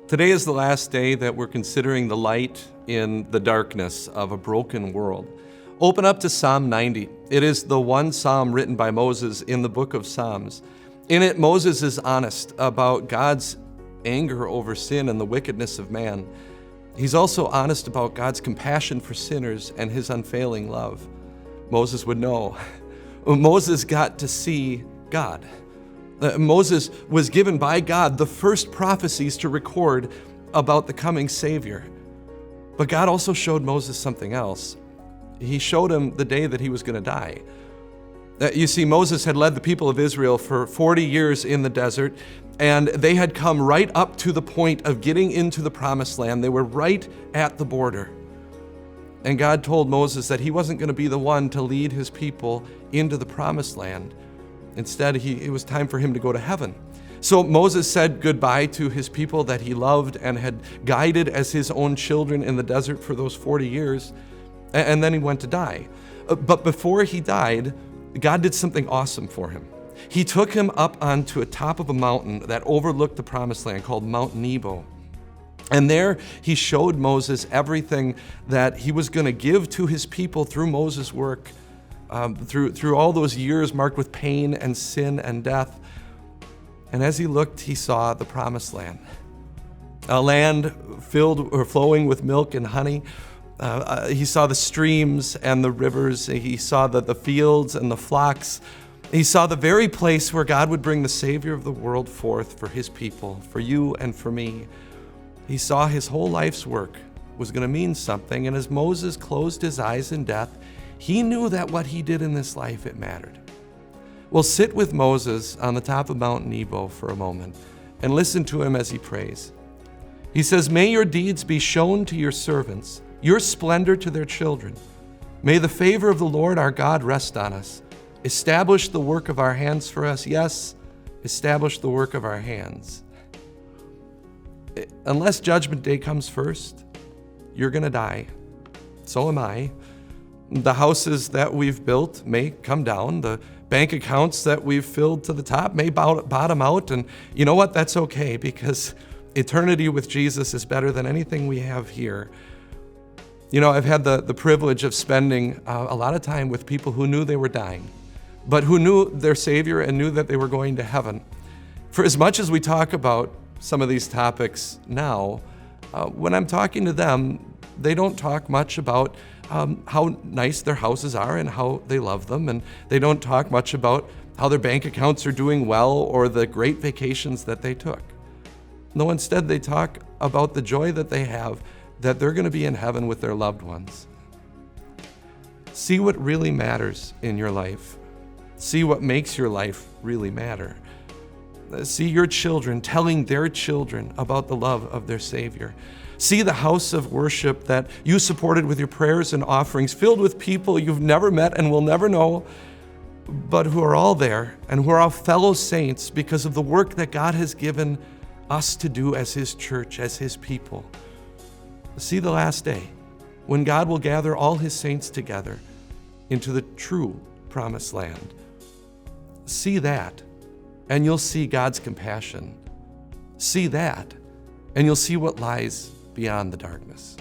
Today is the last day that we're considering the light in the darkness of a broken world. Open up to Psalm 90. It is the one psalm written by Moses in the book of Psalms. In it, Moses is honest about God's anger over sin and the wickedness of man. He's also honest about God's compassion for sinners and his unfailing love. Moses would know. Moses got to see God. Moses was given by God the first prophecies to record about the coming Savior. But God also showed Moses something else. He showed him the day that he was going to die. You see, Moses had led the people of Israel for 40 years in the desert, and they had come right up to the point of getting into the promised land. They were right at the border. And God told Moses that he wasn't going to be the one to lead his people into the promised land. Instead, it was time for him to go to heaven. So Moses said goodbye to his people that he loved and had guided as his own children in the desert for those 40 years, and then he went to die. But before he died, God did something awesome for him. He took him up onto a top of a mountain that overlooked the promised land called Mount Nebo. And there he showed Moses everything that he was going to give to his people through Moses' work, through all those years marked with pain and sin and death. And as he looked, he saw the promised land, a land filled or flowing with milk and honey. He saw the streams and the rivers. He saw the fields and the flocks. He saw the very place where God would bring the Savior of the world forth for his people, for you and for me. He saw his whole life's work was going to mean something. And as Moses closed his eyes in death, he knew that what he did in this life, it mattered. Well, sit with Moses on the top of Mount Nebo for a moment and listen to him as he prays. He says, "May your deeds be shown to your servants, your splendor to their children. May the favor of the Lord our God rest on us. Establish the work of our hands for us." Yes, establish the work of our hands. Unless Judgment Day comes first, you're going to die. So am I. The houses that we've built may come down. The bank accounts that we've filled to the top may bottom out. And you know what? That's okay, because eternity with Jesus is better than anything we have here. You know, I've had the privilege of spending a lot of time with people who knew they were dying, but who knew their Savior and knew that they were going to heaven. For as much as we talk about some of these topics now, when I'm talking to them, they don't talk much about how nice their houses are and how they love them. And they don't talk much about how their bank accounts are doing well or the great vacations that they took. No, instead they talk about the joy that they have, that they're going to be in heaven with their loved ones. See what really matters in your life. See what makes your life really matter. See your children telling their children about the love of their Savior. See the house of worship that you supported with your prayers and offerings, filled with people you've never met and will never know, but who are all there and who are all fellow saints because of the work that God has given us to do as his church, as his people. See the last day, when God will gather all his saints together into the true promised land. See that, and you'll see God's compassion. See that, and you'll see what lies beyond the darkness.